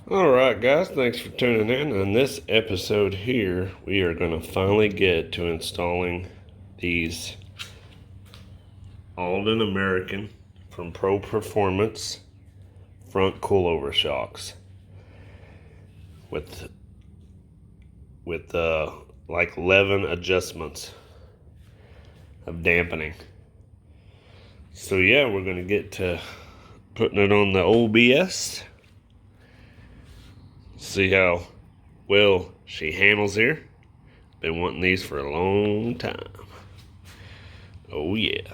Alright guys, thanks for tuning in. In this episode here, we are going to finally get to installing these Aldan American from Pro Performance front coilover shocks with like 11 adjustments of dampening. So yeah, we're going to get to putting it on the OBS. See how well she handles here. Been wanting these for a long time. Oh yeah.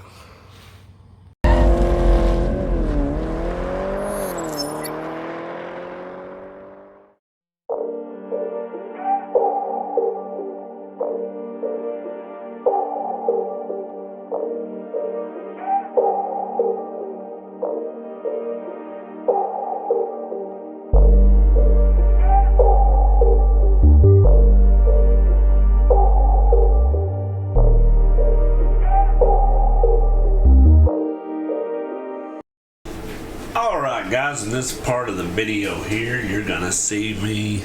Alright guys, in this part of the video here, you're gonna see me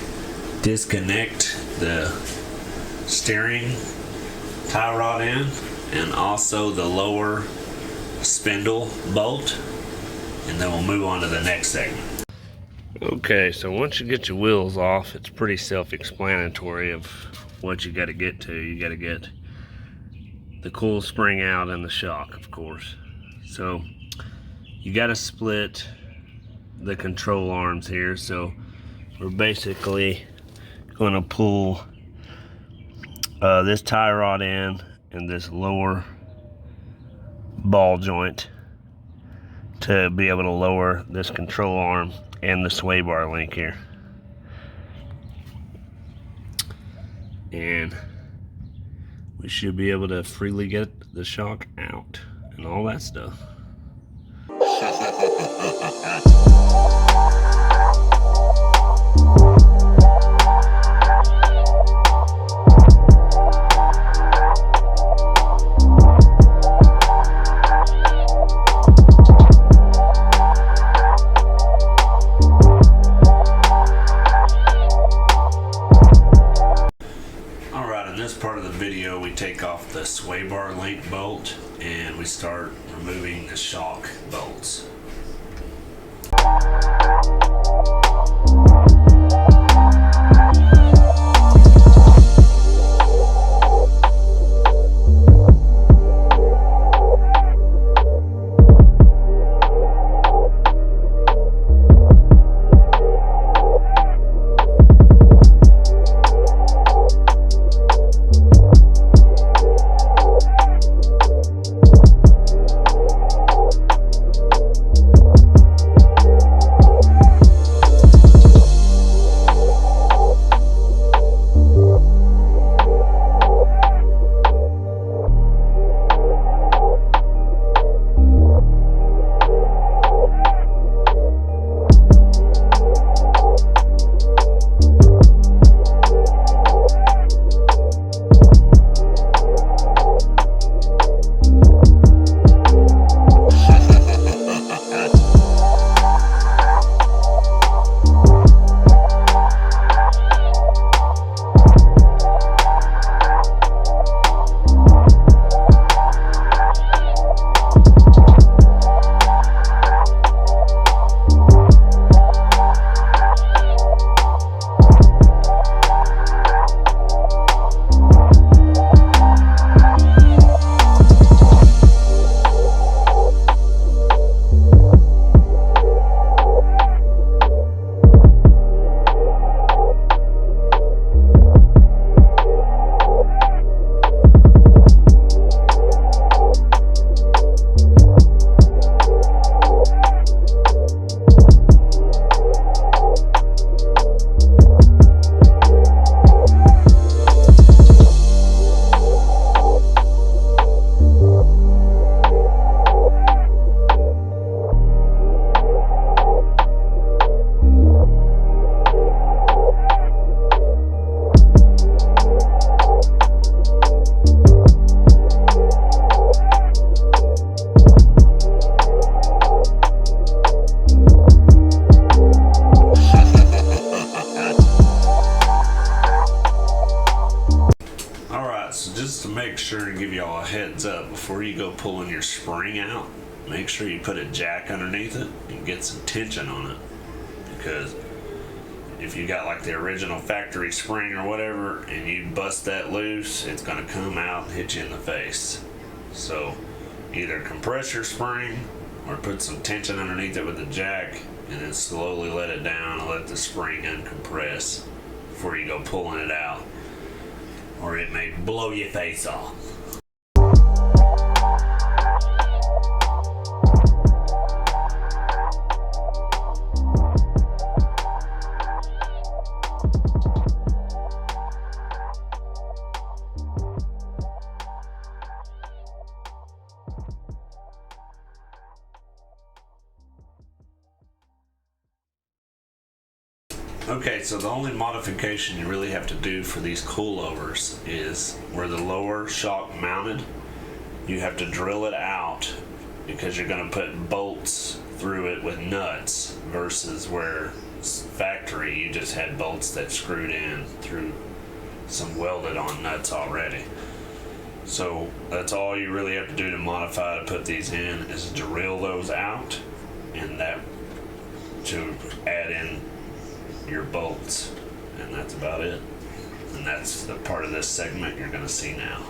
disconnect the steering tie rod end and also the lower spindle bolt, and then we'll move on to the next segment. Okay, so once you get your wheels off, it's pretty self-explanatory of what you got to get to. You got to get the coil spring out and the shock, of course. So you got to split the control arms here. So we're basically going to pull this tie rod in and this lower ball joint to be able to lower this control arm and the sway bar link here. And we should be able to freely get the shock out and all that stuff. Part of the video, we take off the sway bar link bolt and we start removing the shock bolts. sure and give you all a heads up, before you go pulling your spring out, make sure you put a jack underneath it and get some tension on it, because if you got like the original factory spring or whatever and you bust that loose, it's going to come out and hit you in the face. So either compress your spring or put some tension underneath it with the jack and then slowly let it down and let the spring uncompress before you go pulling it out, or it may blow your face off. Okay, so the only modification you really have to do for these coilovers is where the lower shock mounted, you have to drill it out because you're going to put bolts through it with nuts, versus where factory you just had bolts that screwed in through some welded on nuts already. So that's all you really have to do to modify to put these in, is drill those out, and that to add in your bolts, and that's about it. And that's the part of this segment you're going to see now.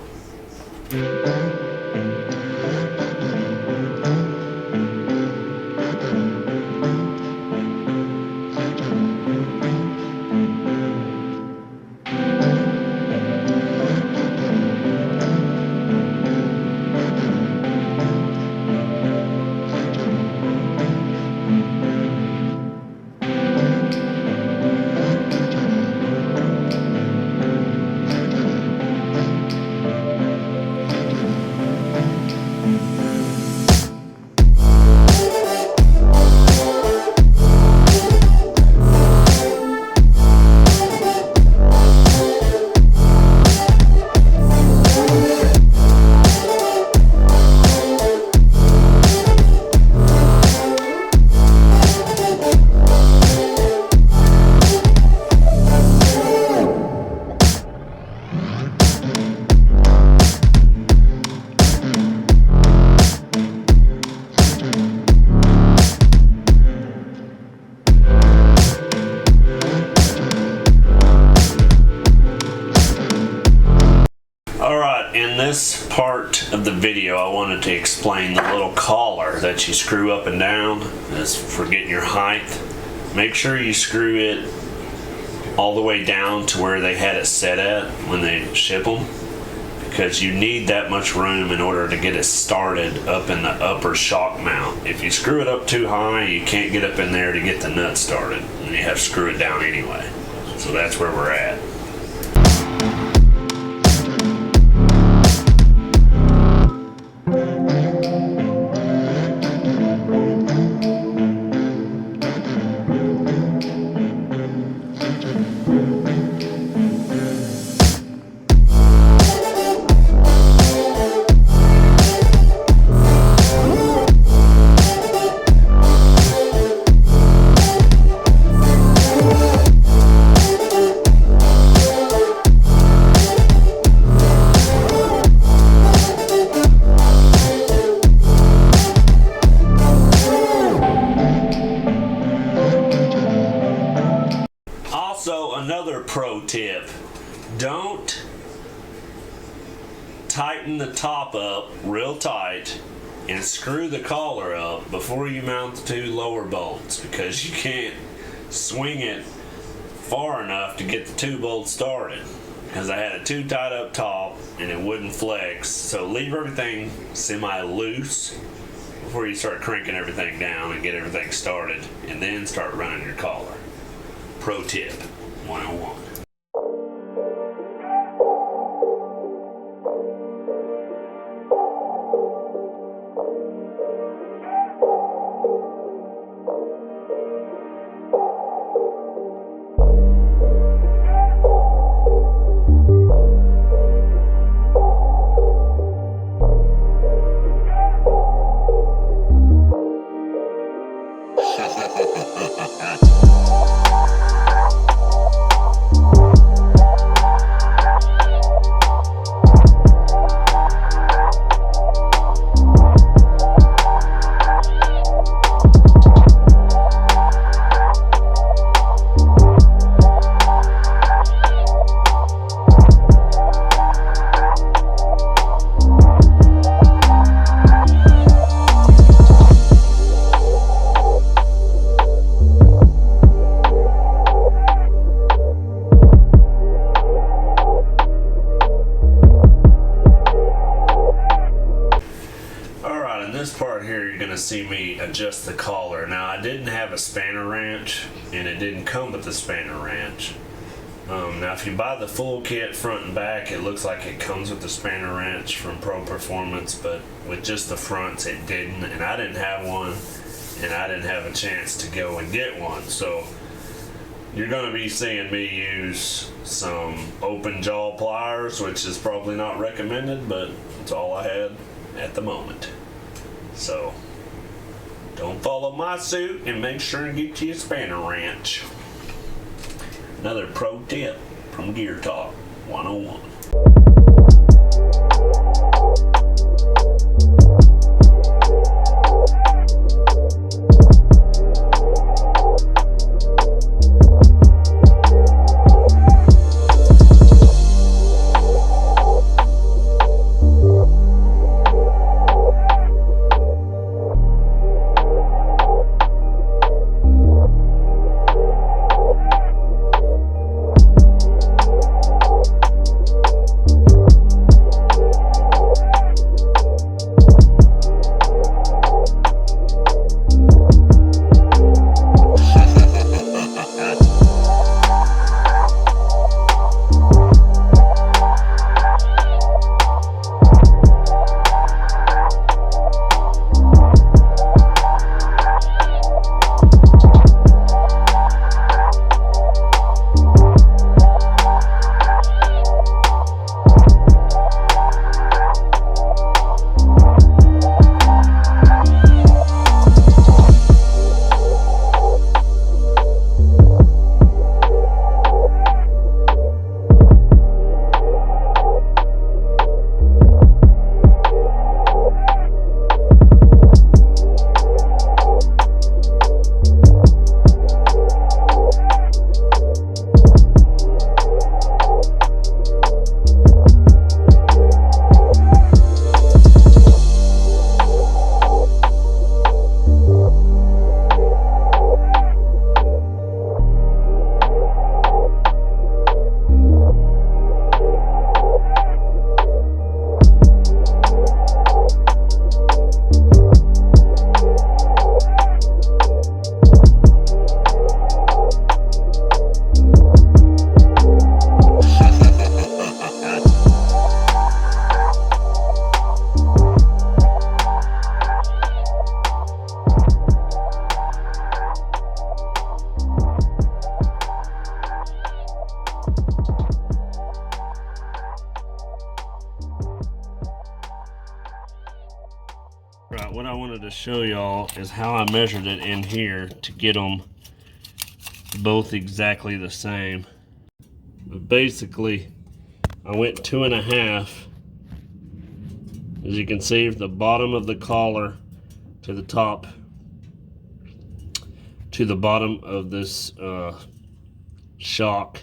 In this part of the video, I wanted to explain the little collar that you screw up and down as for getting your height. Make sure you screw it all the way down to where they had it set at when they ship them, because you need that much room in order to get it started up in the upper shock mount. If you screw it up too high, you can't get up in there to get the nut started, and you have to screw it down anyway. So that's where we're at. Another pro tip, don't tighten the top up real tight and screw the collar up before you mount the two lower bolts, because you can't swing it far enough to get the two bolts started, because I had it too tight up top and it wouldn't flex. So leave everything semi-loose before you start cranking everything down and get everything started, and then start running your collar. Pro tip 101. spanner wrench, and it didn't come with the spanner wrench. Now if you buy the full kit front and back, it looks like it comes with the spanner wrench from Pro Performance, but with just the fronts it didn't, and I didn't have one, and I didn't have a chance to go and get one. So you're going to be seeing me use some open jaw pliers, which is probably not recommended, but it's all I had at the moment. So don't follow my suit, and make sure and get you a spanner wrench. Another pro tip from Gear Talk 101. Right, what I wanted to show y'all is how I measured it in here to get them both exactly the same. But basically, I went 2.5. As you can see, from the bottom of the collar to the top, to the bottom of this shock.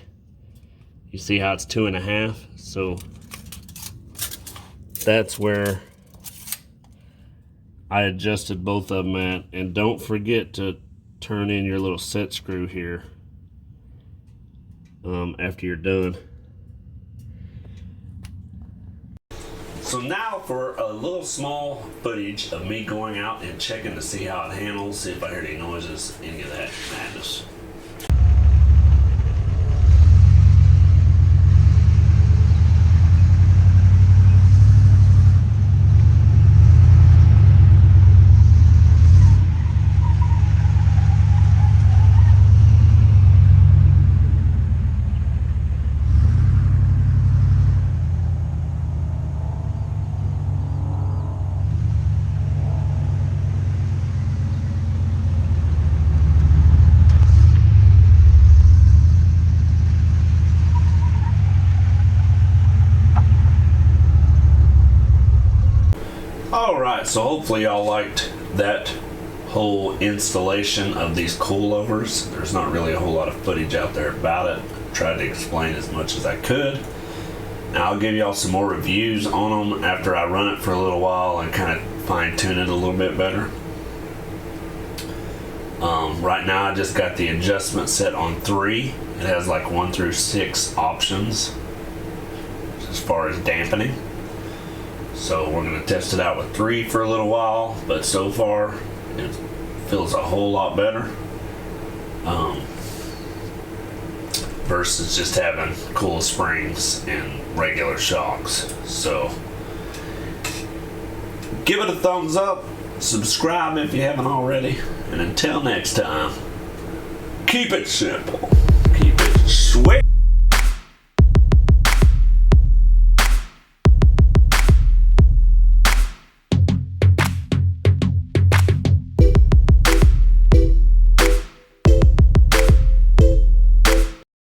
You see how it's 2.5? So that's where I adjusted both of them at. And don't forget to turn in your little set screw here after you're done. So now for a little small footage of me going out and checking to see how it handles, see if I hear any noises, any of that madness. Alright, so hopefully y'all liked that whole installation of these coilovers. There's not really a whole lot of footage out there about it. I tried to explain as much as I could. Now I'll give y'all some more reviews on them after I run it for a little while and kind of fine tune it a little bit better. Right now I just got the adjustment set on 3. It has like 1 through 6 options as far as dampening. So we're going to test it out with 3 for a little while, but so far it feels a whole lot better. versus just having coil springs and regular shocks. So give it a thumbs up, subscribe if you haven't already, and until next time, keep it simple.